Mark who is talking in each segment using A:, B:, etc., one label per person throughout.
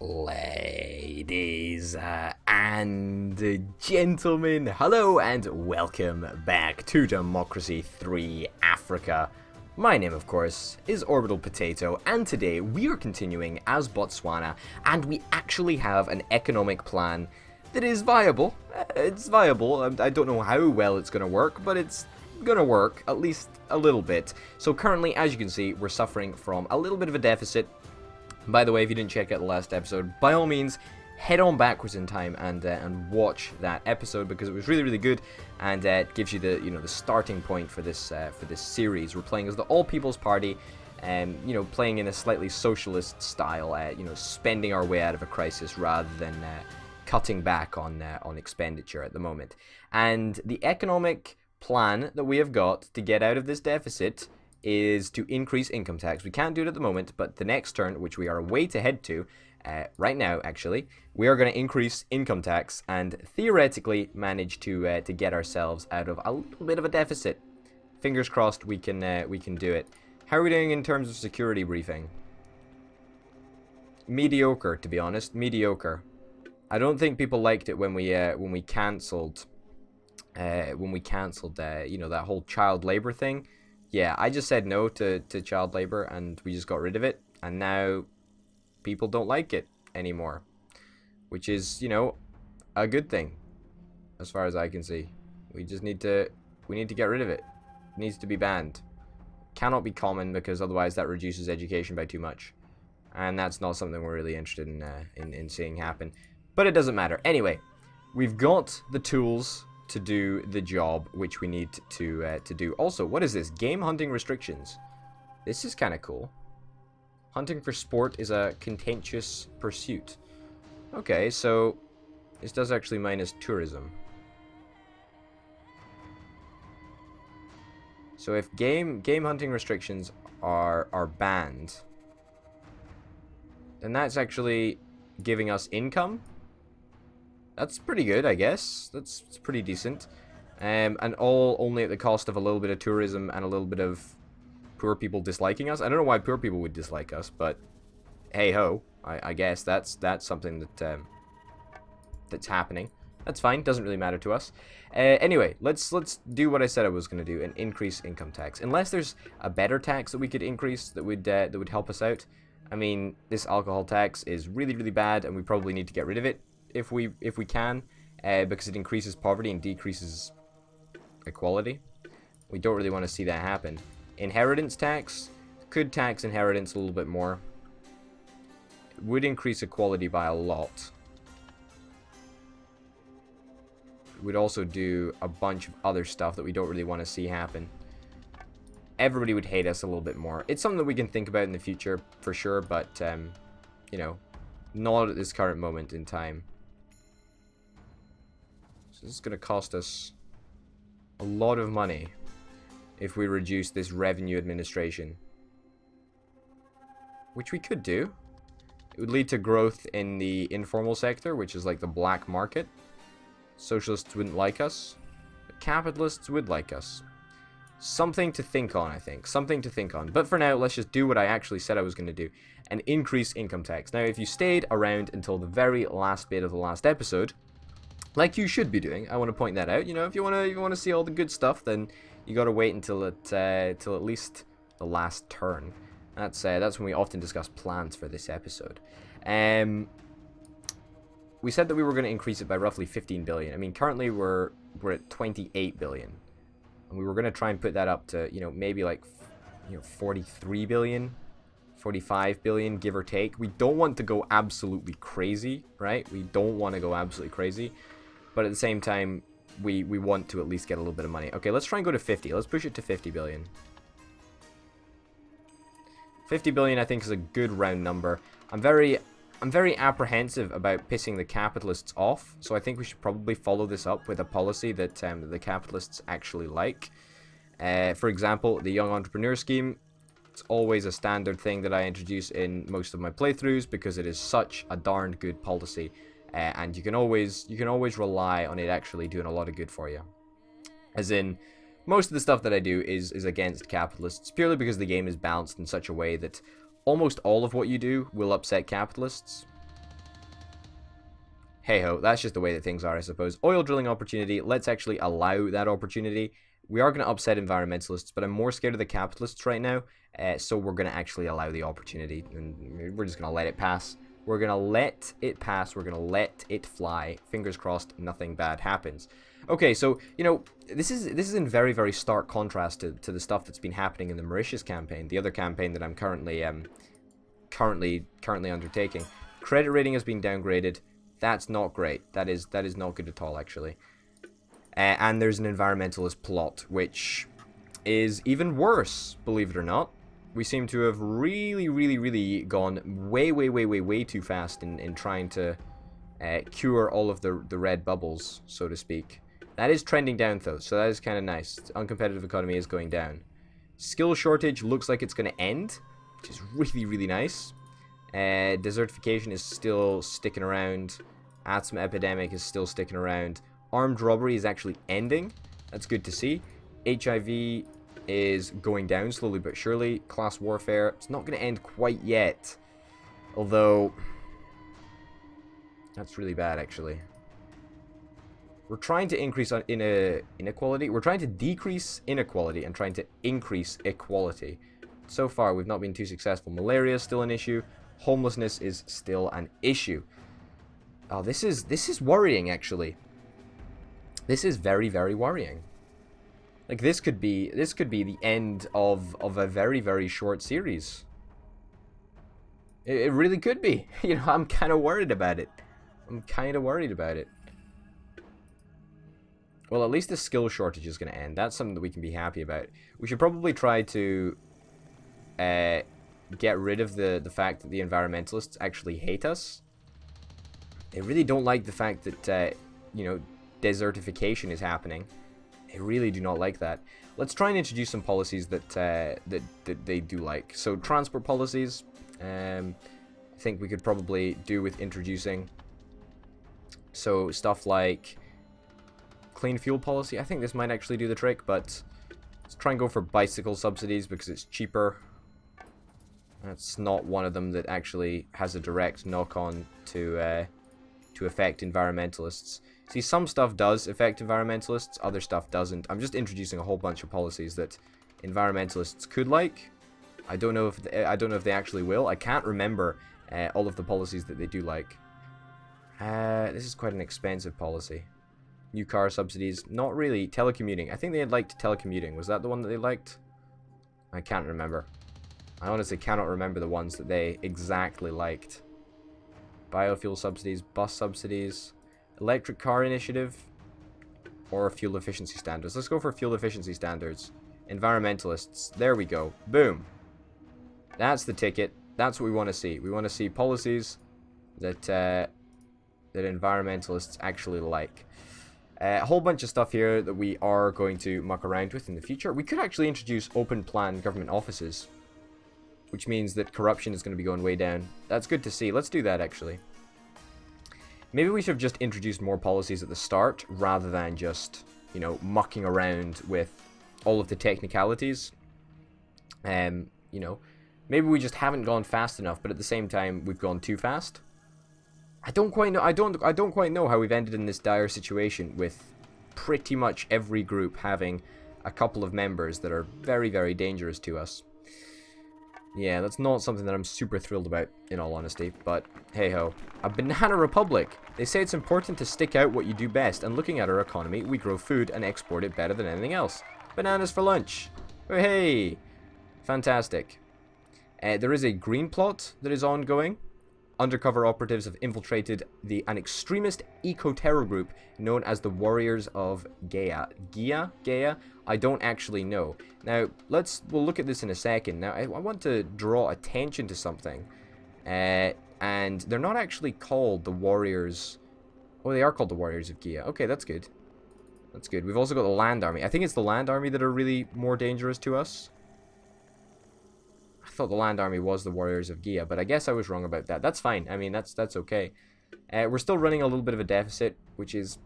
A: Ladies and gentlemen, hello and welcome back to Democracy 3 Africa. My name, of course, is Orbital Potato, and today we are continuing as Botswana, and we actually have an economic plan that is viable. It's viable. I don't know how well it's going to work, but it's going to work, at least a little bit. So currently, as you can see, we're suffering from a little bit of a deficit. By the way, if you didn't check out the last episode, by all means, head on backwards in time and watch that episode because it was really, really good, and it gives you the starting point for this series. We're playing as the All People's Party, and playing in a slightly socialist style, spending our way out of a crisis rather than cutting back on expenditure at the moment. And the economic plan that we have got to get out of this deficit is to increase income tax. We can't do it at the moment, but the next turn, which we are way to head to right now, actually, we are going to increase income tax and theoretically manage to get ourselves out of a little bit of a deficit. Fingers crossed we can do it. How are we doing in terms of security briefing? Mediocre, to be honest. Mediocre. I don't think people liked it when we cancelled that whole child labor thing. Yeah, I just said no to child labor and we just got rid of it, and now people don't like it anymore, which is, a good thing as far as I can see. We need to get rid of it. It needs to be banned. Cannot be common because otherwise that reduces education by too much, and that's not something we're really interested in seeing happen. But it doesn't matter. Anyway, we've got the tools to do the job which we need to do. Also, what is this? Game hunting restrictions. This is kind of cool. Hunting for sport is a contentious pursuit. Okay, so this does actually minus tourism. So if game hunting restrictions are banned, then that's actually giving us income. That's pretty good, I guess. That's pretty decent. And all only at the cost of a little bit of tourism and a little bit of poor people disliking us. I don't know why poor people would dislike us, but hey-ho. I guess that's something that's happening. That's fine. Doesn't really matter to us. Anyway, let's do what I said I was going to do and increase income tax. Unless there's a better tax that we could increase that would help us out. I mean, this alcohol tax is really, really bad, and we probably need to get rid of it. If we can, because it increases poverty and decreases equality. We don't really want to see that happen. Inheritance tax could tax inheritance a little bit more. It would increase equality by a lot. It would also do a bunch of other stuff that we don't really want to see happen. Everybody would hate us a little bit more. It's something that we can think about in the future for sure, but not at this current moment in time. This is going to cost us a lot of money if we reduce this revenue administration. Which we could do. It would lead to growth in the informal sector, which is like the black market. Socialists wouldn't like us, but capitalists would like us. Something to think on, I think. Something to think on. But for now, let's just do what I actually said I was going to do and increase income tax. Now, if you stayed around until the very last bit of the last episode, like you should be doing, I want to point that out. If you want to see all the good stuff, then you got to wait until at least the last turn. That's when we often discuss plans for this episode. We said that we were going to increase it by roughly 15 billion. I mean, currently we're at 28 billion, and we were going to try and put that up to maybe like 43 billion. 45 billion, give or take. We don't want to go absolutely crazy, right? We don't want to go absolutely crazy. But at the same time, we want to at least get a little bit of money. Okay, let's try and go to 50. Let's push it to 50 billion. 50 billion, I think, is a good round number. I'm very apprehensive about pissing the capitalists off. So I think we should probably follow this up with a policy that the capitalists actually like. For example, the Young Entrepreneur Scheme. It's always a standard thing that I introduce in most of my playthroughs because it is such a darned good policy, and you can always rely on it actually doing a lot of good for you. As in, most of the stuff that I do is against capitalists purely because the game is balanced in such a way that almost all of what you do will upset capitalists. hey-ho, that's just the way that things are, I suppose. Oil drilling opportunity, let's actually allow that opportunity. We are going to upset environmentalists, but I'm more scared of the capitalists right now, so we're going to actually allow the opportunity, and we're just going to let it pass. We're going to let it pass, we're going to let it fly. Fingers crossed, nothing bad happens. Okay, so, you know, this is in very, very stark contrast to the stuff that's been happening in the Mauritius campaign, the other campaign that I'm currently undertaking. Credit rating has been downgraded. That's not great. That is not good at all, actually. And there's an environmentalist plot, which is even worse, believe it or not. We seem to have really gone way too fast in trying to cure all of the red bubbles, so to speak. That is trending down, though, so that is kind of nice. Uncompetitive economy is going down. Skill shortage looks like it's going to end, which is really nice. Desertification is still sticking around. Asthma epidemic is still sticking around. Armed robbery is actually ending. That's good to see. HIV is going down slowly but surely. Class warfare, it's not going to end quite yet. Although, that's really bad, actually. We're trying to increase inequality. We're trying to decrease inequality and trying to increase equality. So far, we've not been too successful. Malaria is still an issue. Homelessness is still an issue. Oh, this is worrying, actually. This is very worrying. Like, this could be the end of a very short series. It really could be. You know, I'm kind of worried about it. Well, at least the skill shortage is going to end. That's something that we can be happy about. We should probably try to get rid of the fact that the environmentalists actually hate us. They really don't like the fact that, you know, desertification is happening. They really do not like that. Let's try and introduce some policies that they do like. So transport policies, I think we could probably do with introducing. So stuff like clean fuel policy. I think this might actually do the trick, but let's try and go for bicycle subsidies because it's cheaper. That's not one of them that actually has a direct knock-on to affect environmentalists. See, some stuff does affect environmentalists, other stuff doesn't. I'm just introducing a whole bunch of policies that environmentalists could like. I don't know if they actually will. I can't remember all of the policies that they do like. This is quite an expensive policy. New car subsidies, not really. Telecommuting. I think they had liked telecommuting. Was that the one that they liked? I can't remember. I honestly cannot remember the ones that they exactly liked. Biofuel subsidies, bus subsidies, electric car initiative, or fuel efficiency standards. Let's go for fuel efficiency standards. Environmentalists. There we go. Boom. That's the ticket. That's what we want to see. We want to see policies that that environmentalists actually like. A whole bunch of stuff here that we are going to muck around with in the future. We could actually introduce open plan government offices, which means that corruption is going to be going way down. That's good to see. Let's do that, actually. Maybe we should have just introduced more policies at the start, rather than just, you know, mucking around with all of the technicalities. You know, maybe we just haven't gone fast enough, but at the same time, we've gone too fast. I don't quite know. I don't quite know how we've ended in this dire situation with pretty much every group having a couple of members that are very dangerous to us. Yeah, that's not something that I'm super thrilled about, in all honesty, but hey-ho. A banana republic! They say it's important to stick out what you do best, and looking at our economy, we grow food and export it better than anything else. Bananas for lunch! Oh, hey! Fantastic. There is a green plot that is ongoing. Undercover operatives have infiltrated an extremist eco-terror group known as the Warriors of Gaia. Gaia? I don't actually know. Now, we'll look at this in a second. Now, I want to draw attention to something. And they're not actually called the Warriors. Oh, they are called the Warriors of Gaia. Okay, that's good. That's good. We've also got the Land Army. I think it's the Land Army that are really more dangerous to us. I thought the Land Army was the Warriors of Gaia, but I guess I was wrong about that. That's fine. I mean, that's okay. We're still running a little bit of a deficit, which is...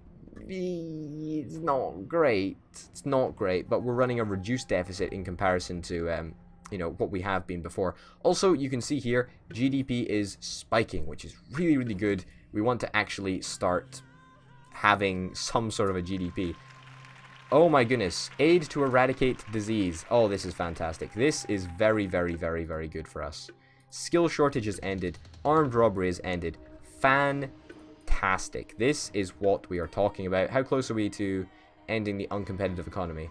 A: it's not great. It's not great, but we're running a reduced deficit in comparison to you know, what we have been before. Also, you can see here, GDP is spiking, which is really, really good. We want to actually start having some sort of a GDP. Oh my goodness. Aid to eradicate disease. Oh, this is fantastic. This is very, very, very, very good for us. Skill shortage has ended. Armed robbery has ended. Fantastic. This is what we are talking about. How close are we to ending the uncompetitive economy?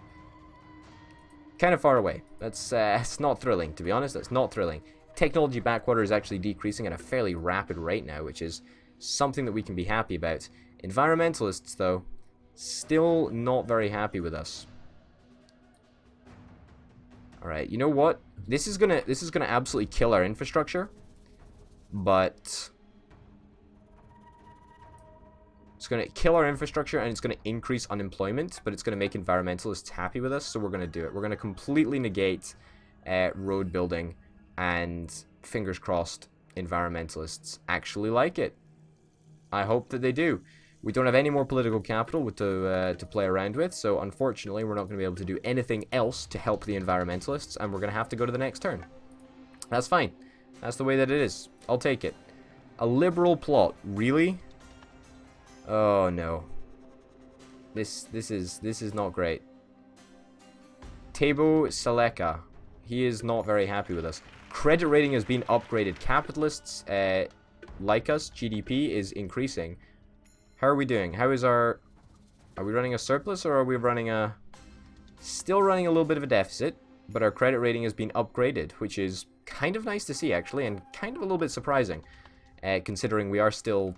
A: Kind of far away. That's not thrilling, to be honest. That's not thrilling. Technology backwater is actually decreasing at a fairly rapid rate now, which is something that we can be happy about. Environmentalists, though, still not very happy with us. All right, you know what? This is gonna absolutely kill our infrastructure, but it's gonna kill our infrastructure and it's gonna increase unemployment, but it's gonna make environmentalists happy with us, so we're gonna do it. We're gonna completely negate road building, and fingers crossed, environmentalists actually like it. I hope that they do. We don't have any more political capital to play around with, so unfortunately we're not going to be able to do anything else to help the environmentalists, and we're going to have to go to the next turn. That's fine. That's the way that it is. I'll take it. A liberal plot. Really? Oh no. This is not great. Tebo Seleka. He is not very happy with us. Credit rating has been upgraded. Capitalists like us. GDP is increasing. How are we doing? How is our... Are we running a surplus, or are we running a... Still running a little bit of a deficit, but our credit rating has been upgraded, which is kind of nice to see, actually, and kind of a little bit surprising, considering we are still,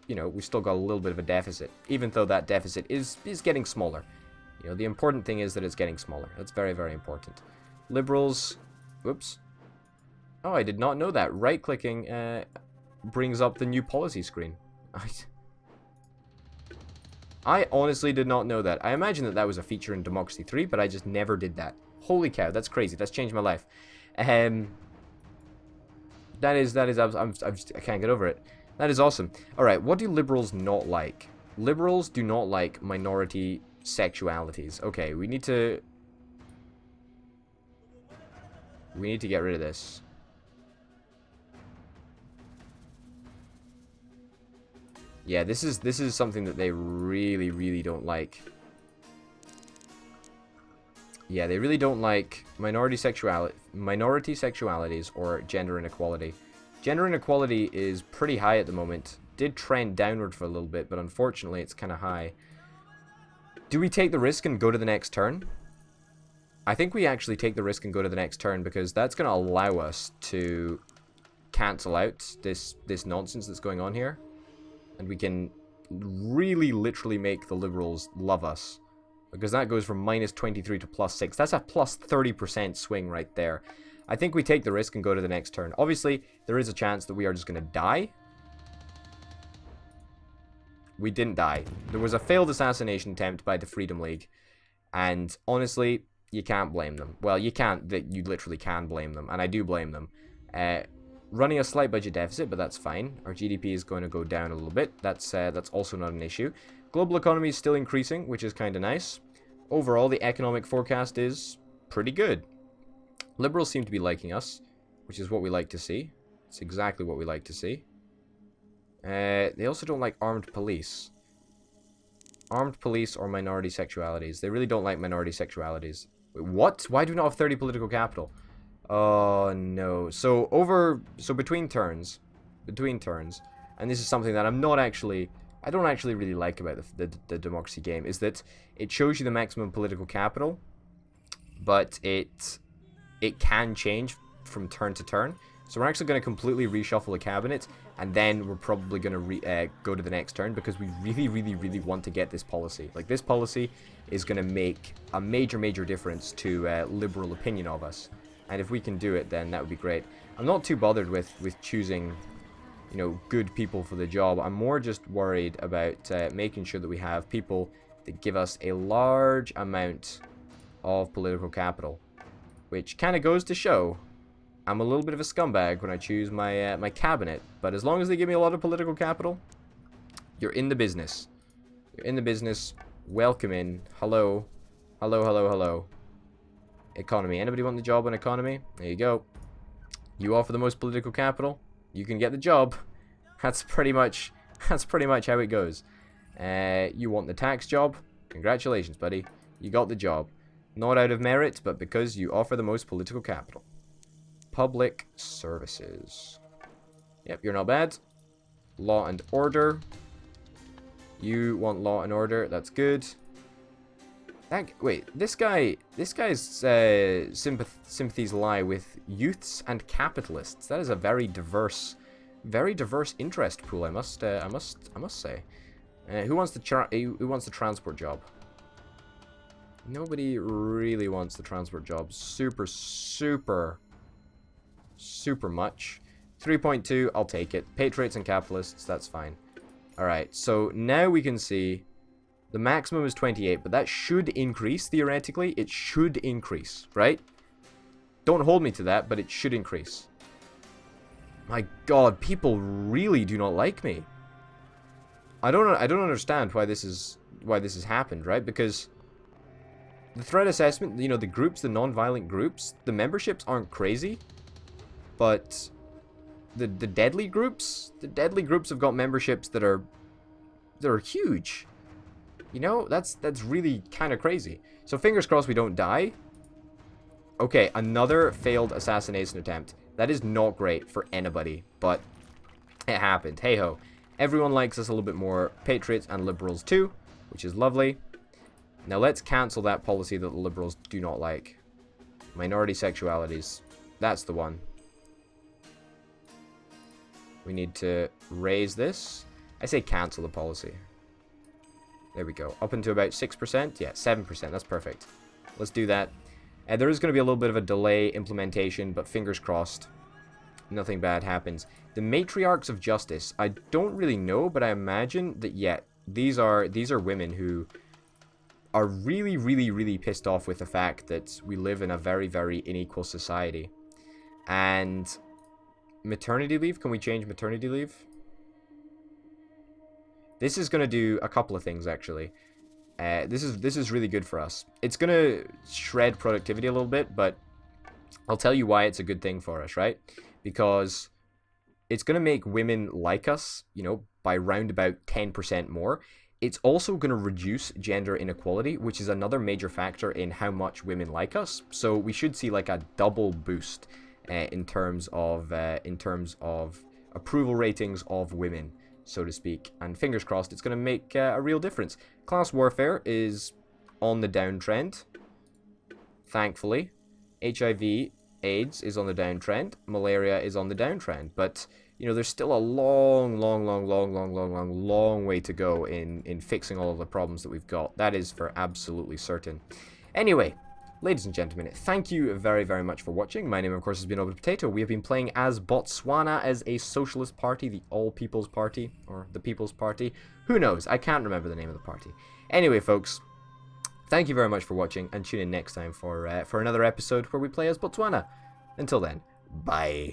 A: you know, we've still got a little bit of a deficit, even though that deficit is getting smaller. You know, the important thing is that it's getting smaller. That's very, very important. Liberals... Whoops. Oh, I did not know that. Right-clicking brings up the new policy screen. I honestly did not know that. I imagine that was a feature in Democracy 3, but I just never did that. Holy cow, that's crazy. That's changed my life. I can't get over it. That is awesome. Alright, what do liberals not like? Liberals do not like minority sexualities. Okay, we need to get rid of this. Yeah, this is something that they really, really don't like. Yeah, they really don't like minority sexualities or gender inequality. Gender inequality is pretty high at the moment. Did trend downward for a little bit, but unfortunately it's kind of high. Do we take the risk and go to the next turn? I think we actually take the risk and go to the next turn, because that's going to allow us to cancel out this nonsense that's going on here. And we can really literally make the liberals love us. Because that goes from -23 to +6. That's a +30% swing right there. I think we take the risk and go to the next turn. Obviously, there is a chance that we are just going to die. We didn't die. There was a failed assassination attempt by the Freedom League. And honestly, you can't blame them. Well, you can't. You literally can blame them. And I do blame them. Running a slight budget deficit, but that's fine. Our GDP is going to go down a little bit. That's also not an issue. Global economy is still increasing, which is kind of nice. Overall, the economic forecast is pretty good. Liberals seem to be liking us, which is what we like to see. It's exactly what we like to see. They also don't like armed police. Armed police or minority sexualities. They really don't like minority sexualities. Wait, what? Why do we not have 30 political capital? Oh no. So between turns, and this is something that I don't actually really like about the democracy game, is that it shows you the maximum political capital, but it can change from turn to turn. So we're actually going to completely reshuffle a cabinet, and then we're probably going to go to the next turn, because we really, really, really want to get this policy. Like, this policy is going to make a major, major difference to liberal opinion of us. And if we can do it, then that would be great. I'm not too bothered with choosing, you know, good people for the job. I'm more just worried about making sure that we have people that give us a large amount of political capital. Which kind of goes to show I'm a little bit of a scumbag when I choose my my cabinet. But as long as they give me a lot of political capital, you're in the business. You're in the business. Welcome in. Hello. Hello, hello, hello. Economy. Anybody want the job on economy? There you go. You offer the most political capital, you can get the job. That's pretty much how it goes. You want the tax job? Congratulations, buddy. You got the job. Not out of merit, but because you offer the most political capital. Public services. Yep, you're not bad. Law and order. You want law and order. That's good. Wait, this guy's sympathies lie with youths and capitalists. That is a very diverse interest pool. I must say. Who wants the transport job? Nobody really wants the transport job. Super much. 3.2, I'll take it. Patriots and capitalists, that's fine. Alright, so now we can see the maximum is 28, but that should increase, theoretically. It should increase, right? Don't hold me to that, but it should increase. My god, people really do not like me. I don't understand why this has happened, right? Because the threat assessment, you know, the groups, the non-violent groups, the memberships aren't crazy, but the deadly groups have got memberships that are huge. You know, that's really kind of crazy. So fingers crossed we don't die. Okay, another failed assassination attempt. That is not great for anybody, but it happened. Hey ho. Everyone likes us a little bit more. Patriots and liberals too, which is lovely. Now let's cancel that policy that the liberals do not like. Minority sexualities. That's the one. We need to raise this. I say cancel the policy. There we go. Up into about 6%. Yeah, 7%. That's perfect. Let's do that. There is going to be a little bit of a delay implementation, but fingers crossed. Nothing bad happens. The matriarchs of justice. I don't really know, but I imagine that, yeah, these are women who are really pissed off with the fact that we live in a very unequal society. And maternity leave, can we change maternity leave? This is going to do a couple of things, actually. This is really good for us. It's going to shred productivity a little bit, but I'll tell you why it's a good thing for us, right? Because it's going to make women like us, you know, by round about 10% more. It's also going to reduce gender inequality, which is another major factor in how much women like us. So we should see like a double boost in terms of approval ratings of women, so to speak. And fingers crossed, it's going to make a real difference. Class warfare is on the downtrend, thankfully. HIV, AIDS is on the downtrend. Malaria is on the downtrend. But, you know, there's still a long way to go in fixing all of the problems that we've got. That is for absolutely certain. Anyway, ladies and gentlemen, thank you very much for watching. My name, of course, has been Orbital Potato. We have been playing as Botswana, as a socialist party, the All People's Party, or the People's Party. Who knows? I can't remember the name of the party. Anyway, folks, thank you very much for watching, and tune in next time for another episode where we play as Botswana. Until then, bye.